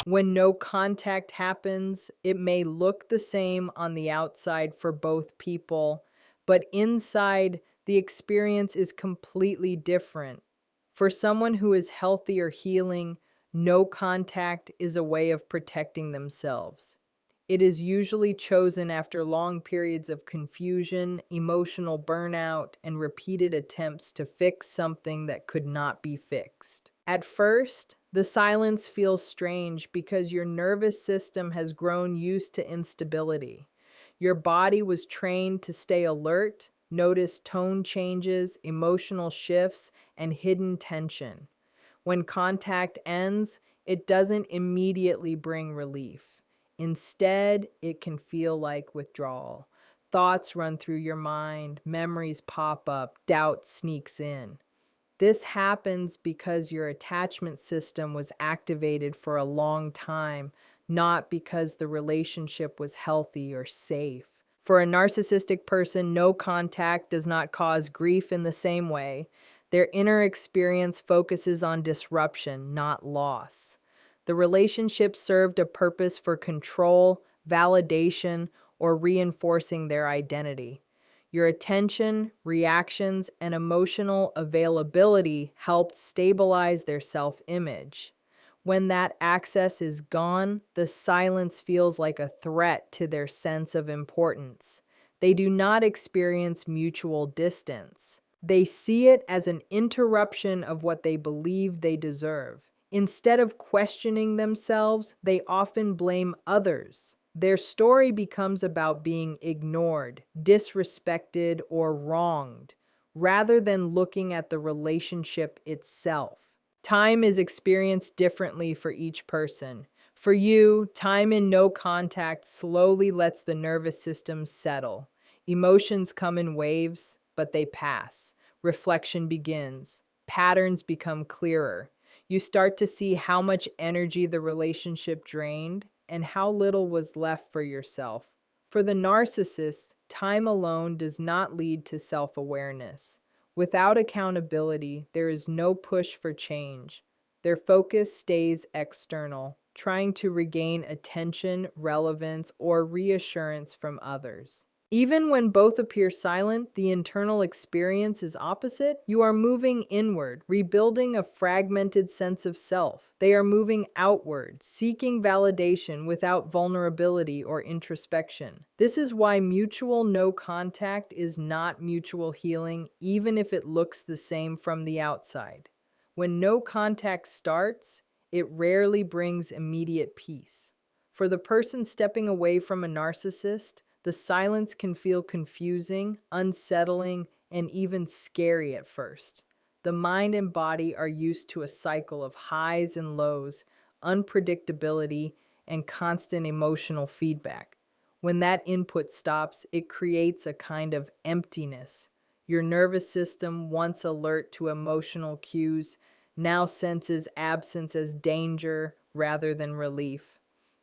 When no contact happens, it may look the same on the outside for both people, but inside, the experience is completely different. For someone who is healthy or healing, no contact is a way of protecting themselves. It is usually chosen after long periods of confusion, emotional burnout, and repeated attempts to fix something that could not be fixed. At first, the silence feels strange because your nervous system has grown used to instability. Your body was trained to stay alert, notice tone changes, emotional shifts, and hidden tension. When contact ends, it doesn't immediately bring relief. Instead, it can feel like withdrawal. Thoughts run through your mind, memories pop up, doubt sneaks in. This happens because your attachment system was activated for a long time, not because the relationship was healthy or safe. For a narcissistic person, no contact does not cause grief in the same way. Their inner experience focuses on disruption, not loss. The relationship served a purpose for control, validation, or reinforcing their identity. Your attention, reactions, and emotional availability helped stabilize their self-image. When that access is gone, the silence feels like a threat to their sense of importance. They do not experience mutual distance. They see it as an interruption of what they believe they deserve. Instead of questioning themselves, they often blame others. Their story becomes about being ignored, disrespected, or wronged, rather than looking at the relationship itself. Time is experienced differently for each person. For you, time in no contact slowly lets the nervous system settle. Emotions come in waves, but they pass. Reflection begins. Patterns become clearer. You start to see how much energy the relationship drained and how little was left for yourself. For the narcissist, time alone does not lead to self-awareness. Without accountability, there is no push for change. Their focus stays external, trying to regain attention, relevance, or reassurance from others. Even when both appear silent, the internal experience is opposite. You are moving inward, rebuilding a fragmented sense of self. They are moving outward, seeking validation without vulnerability or introspection. This is why mutual no contact is not mutual healing, even if it looks the same from the outside. When no contact starts, it rarely brings immediate peace. For the person stepping away from a narcissist, the silence can feel confusing, unsettling, and even scary at first. The mind and body are used to a cycle of highs and lows, unpredictability, and constant emotional feedback. When that input stops, it creates a kind of emptiness. Your nervous system, once alert to emotional cues, now senses absence as danger rather than relief.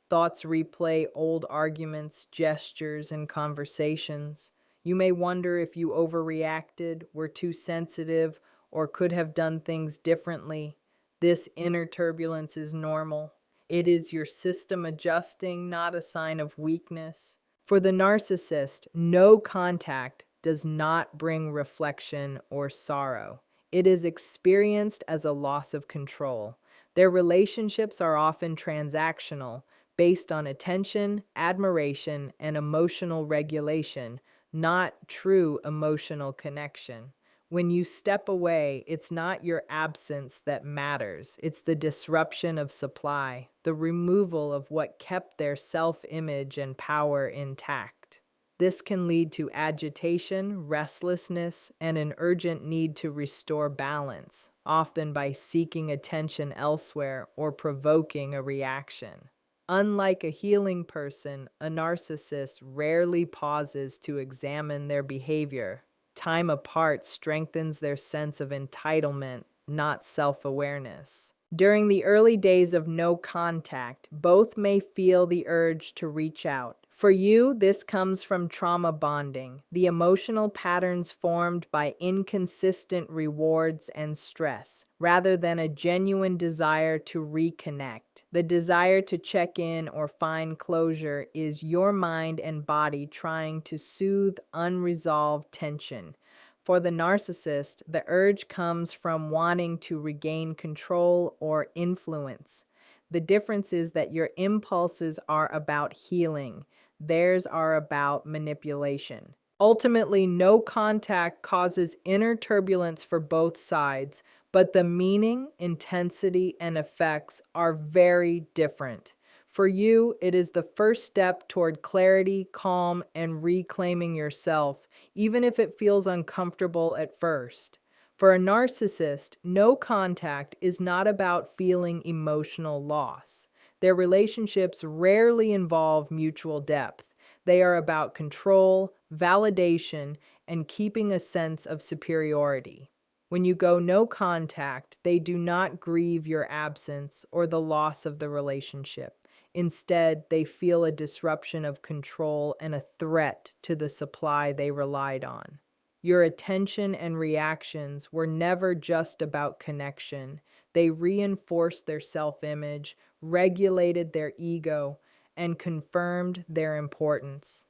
Thoughts replay old arguments, gestures, and conversations. You may wonder if you overreacted, were too sensitive, or could have done things differently. This inner turbulence is normal. It is your system adjusting, not a sign of weakness. For the narcissist, no contact does not bring reflection or sorrow. It is experienced as a loss of control. Their relationships are often transactional, based on attention, admiration, and emotional regulation, not true emotional connection. When you step away, it's not your absence that matters. It's the disruption of supply, the removal of what kept their self-image and power intact. This can lead to agitation, restlessness, and an urgent need to restore balance, often by seeking attention elsewhere or provoking a reaction. Unlike a healing person, a narcissist rarely pauses to examine their behavior. Time apart strengthens their sense of entitlement, not self-awareness. During the early days of no contact, both may feel the urge to reach out, For you, this comes from trauma bonding, the emotional patterns formed by inconsistent rewards and stress, rather than a genuine desire to reconnect. The desire to check in or find closure is your mind and body trying to soothe unresolved tension. For the narcissist, the urge comes from wanting to regain control or influence. The difference is that your impulses are about healing. Theirs are about manipulation. Ultimately, no contact causes inner turbulence for both sides, but the meaning, intensity, and effects are very different. For you, it is the first step toward clarity, calm, and reclaiming yourself, even if it feels uncomfortable at first. For a narcissist, no contact is not about feeling emotional loss. Their relationships rarely involve mutual depth. They are about control, validation, and keeping a sense of superiority. When you go no contact, they do not grieve your absence or the loss of the relationship. Instead, they feel a disruption of control and a threat to the supply they relied on. Your attention and reactions were never just about connection. They reinforced their self-image, regulated their ego, and confirmed their importance.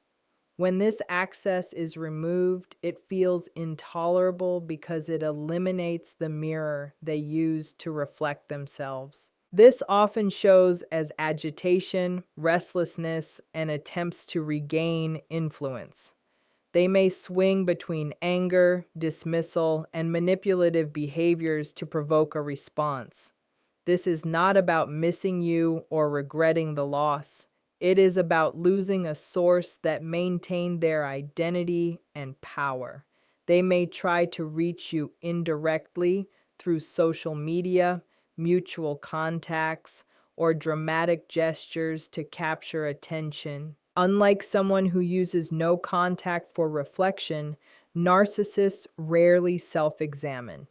When this access is removed, it feels intolerable because it eliminates the mirror they use to reflect themselves. This often shows as agitation, restlessness, and attempts to regain influence. They may swing between anger, dismissal, and manipulative behaviors to provoke a response. This is not about missing you or regretting the loss. It is about losing a source that maintained their identity and power. They may try to reach you indirectly through social media, mutual contacts, or dramatic gestures to capture attention. Unlike someone who uses no contact for reflection, narcissists rarely self-examine.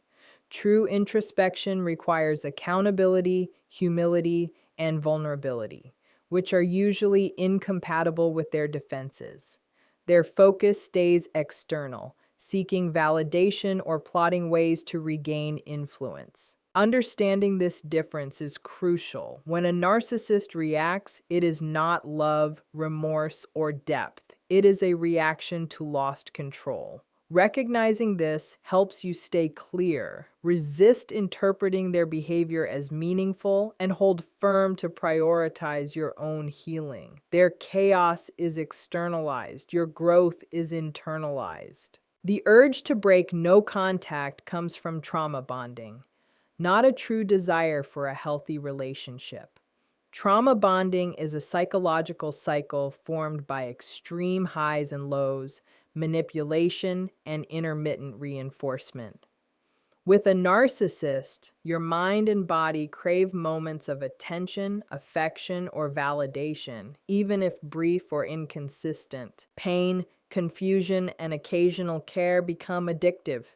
True introspection requires accountability, humility, and vulnerability, which are usually incompatible with their defenses. Their focus stays external, seeking validation or plotting ways to regain influence. Understanding this difference is crucial. When a narcissist reacts, it is not love, remorse, or depth. It is a reaction to lost control. Recognizing this helps you stay clear, resist interpreting their behavior as meaningful, and hold firm to prioritize your own healing. Their chaos is externalized, your growth is internalized. The urge to break no contact comes from trauma bonding, not a true desire for a healthy relationship. Trauma bonding is a psychological cycle formed by extreme highs and lows, manipulation, and intermittent reinforcement. With a narcissist, your mind and body crave moments of attention, affection, or validation, even if brief or inconsistent. Pain, confusion, and occasional care become addictive.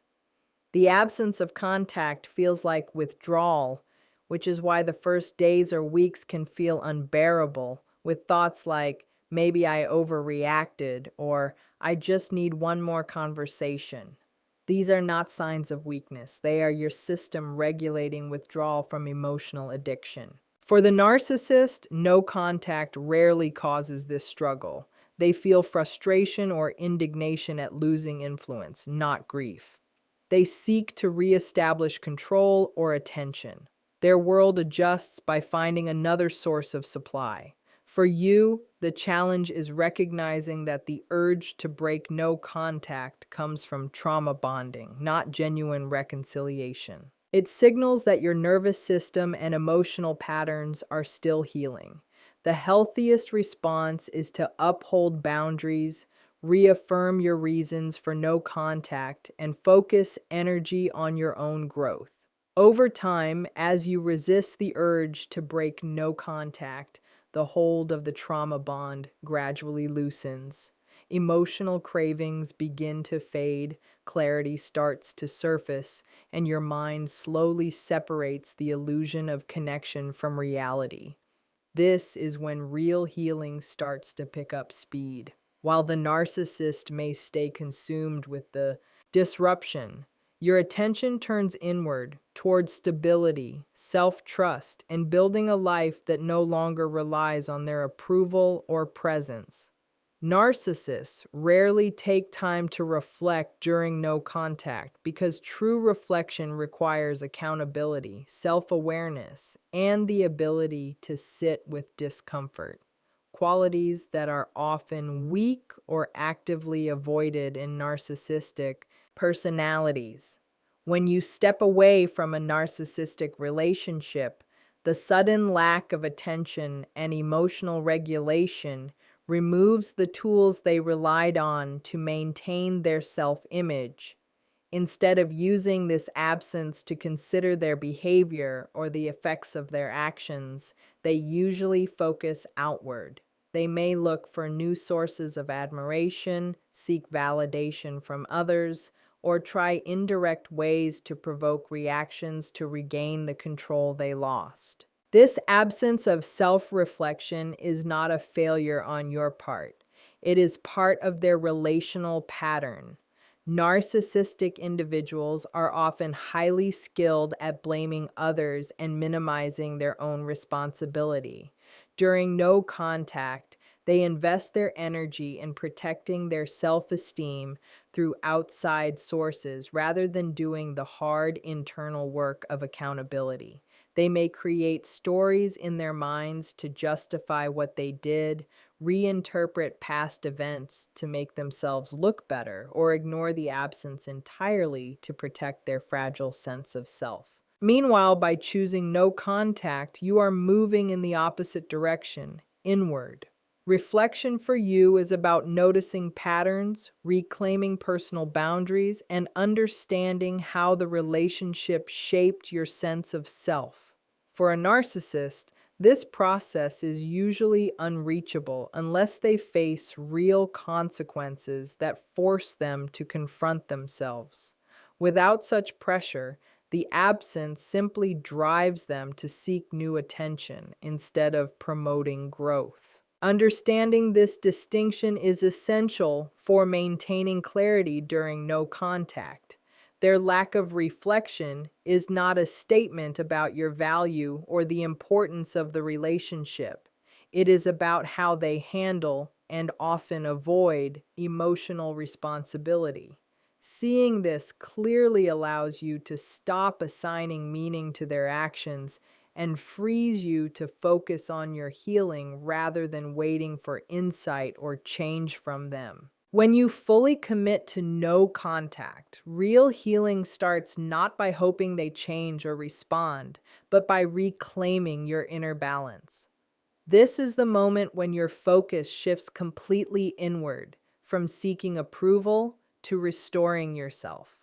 The absence of contact feels like withdrawal, which is why the first days or weeks can feel unbearable, with thoughts like, maybe I overreacted, or I just need one more conversation. These are not signs of weakness. They are your system regulating withdrawal from emotional addiction. For the narcissist, no contact rarely causes this struggle. They feel frustration or indignation at losing influence, not grief. They seek to reestablish control or attention. Their world adjusts by finding another source of supply. For you, the challenge is recognizing that the urge to break no contact comes from trauma bonding, not genuine reconciliation. It signals that your nervous system and emotional patterns are still healing. The healthiest response is to uphold boundaries, reaffirm your reasons for no contact, and focus energy on your own growth. Over time, as you resist the urge to break no contact, the hold of the trauma bond gradually loosens. Emotional cravings begin to fade, clarity starts to surface, and your mind slowly separates the illusion of connection from reality. This is when real healing starts to pick up speed. While the narcissist may stay consumed with the disruption, your attention turns inward towards stability, self-trust, and building a life that no longer relies on their approval or presence. Narcissists rarely take time to reflect during no contact because true reflection requires accountability, self-awareness, and the ability to sit with discomfort, qualities that are often weak or actively avoided in narcissistic personalities. When you step away from a narcissistic relationship, the sudden lack of attention and emotional regulation removes the tools they relied on to maintain their self-image. Instead of using this absence to consider their behavior or the effects of their actions, they usually focus outward. They may look for new sources of admiration, seek validation from others, or try indirect ways to provoke reactions to regain the control they lost. This absence of self-reflection is not a failure on your part. It is part of their relational pattern. Narcissistic individuals are often highly skilled at blaming others and minimizing their own responsibility. During no contact, they invest their energy in protecting their self-esteem through outside sources rather than doing the hard internal work of accountability. They may create stories in their minds to justify what they did, reinterpret past events to make themselves look better, or ignore the absence entirely to protect their fragile sense of self. Meanwhile, by choosing no contact, you are moving in the opposite direction, inward. Reflection for you is about noticing patterns, reclaiming personal boundaries, and understanding how the relationship shaped your sense of self. For a narcissist, this process is usually unreachable unless they face real consequences that force them to confront themselves. Without such pressure, the absence simply drives them to seek new attention instead of promoting growth. Understanding this distinction is essential for maintaining clarity during no contact. Their lack of reflection is not a statement about your value or the importance of the relationship. It is about how they handle and often avoid emotional responsibility. Seeing this clearly allows you to stop assigning meaning to their actions and frees you to focus on your healing rather than waiting for insight or change from them. When you fully commit to no contact, real healing starts not by hoping they change or respond, but by reclaiming your inner balance. This is the moment when your focus shifts completely inward, from seeking approval to restoring yourself.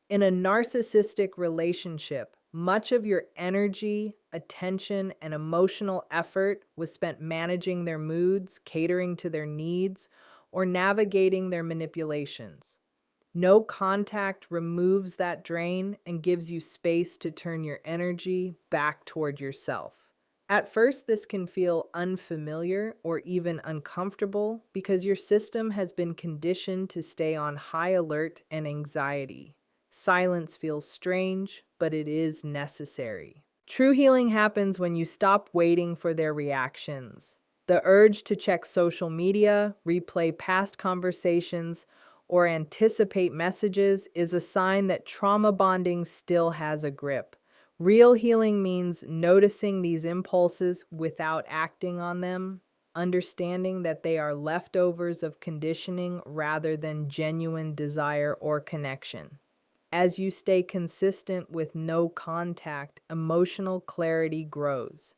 In a narcissistic relationship, much of your energy, attention, and emotional effort was spent managing their moods, catering to their needs, or navigating their manipulations. No contact removes that drain and gives you space to turn your energy back toward yourself. At first, this can feel unfamiliar or even uncomfortable because your system has been conditioned to stay on high alert and anxiety. Silence feels strange, but it is necessary. True healing happens when you stop waiting for their reactions. The urge to check social media, replay past conversations, or anticipate messages is a sign that trauma bonding still has a grip. Real healing means noticing these impulses without acting on them, understanding that they are leftovers of conditioning rather than genuine desire or connection. As you stay consistent with no contact, emotional clarity grows.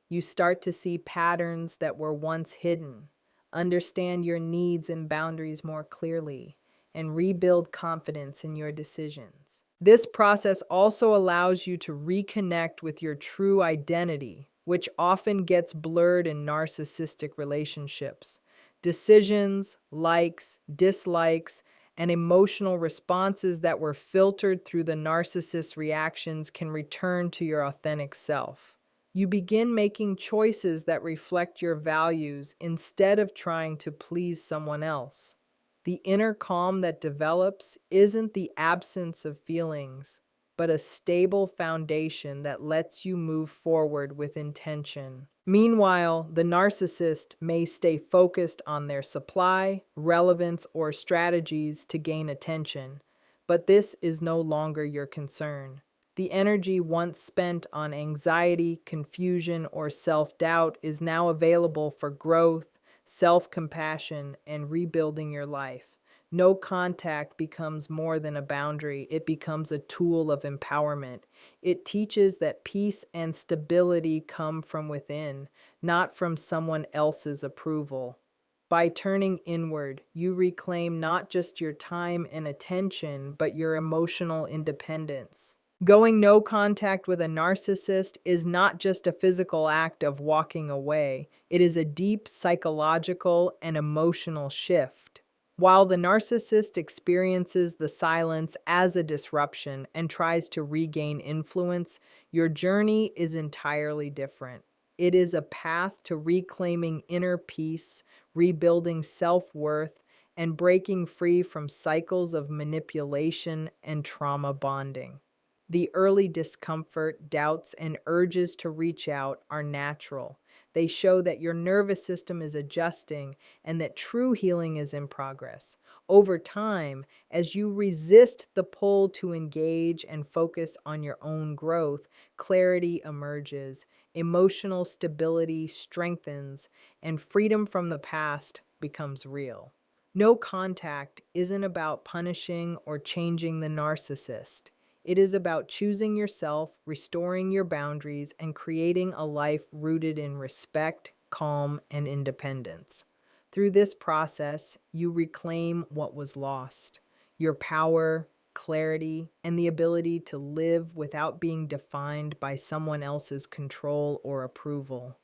You start to see patterns that were once hidden, understand your needs and boundaries more clearly, and rebuild confidence in your decisions. This process also allows you to reconnect with your true identity, which often gets blurred in narcissistic relationships. Decisions, likes, dislikes, and emotional responses that were filtered through the narcissist's reactions can return to your authentic self. You begin making choices that reflect your values instead of trying to please someone else. The inner calm that develops isn't the absence of feelings, but a stable foundation that lets you move forward with intention. Meanwhile, the narcissist may stay focused on their supply, relevance, or strategies to gain attention, but this is no longer your concern. The energy once spent on anxiety, confusion, or self doubt is now available for growth, self compassion, and rebuilding your life. No contact becomes more than a boundary, it becomes a tool of empowerment. It teaches that peace and stability come from within, not from someone else's approval. By turning inward, you reclaim not just your time and attention, but your emotional independence. Going no contact with a narcissist is not just a physical act of walking away, it is a deep psychological and emotional shift. While the narcissist experiences the silence as a disruption and tries to regain influence, your journey is entirely different. It is a path to reclaiming inner peace, rebuilding self worth, and breaking free from cycles of manipulation and trauma bonding. The early discomfort, doubts, and urges to reach out are natural. They show that your nervous system is adjusting and that true healing is in progress. Over time, as you resist the pull to engage and focus on your own growth, clarity emerges, emotional stability strengthens, and freedom from the past becomes real. No contact isn't about punishing or changing the narcissist. It is about choosing yourself, restoring your boundaries, and creating a life rooted in respect, calm, and independence. Through this process, you reclaim what was lost: your power, clarity, and the ability to live without being defined by someone else's control or approval.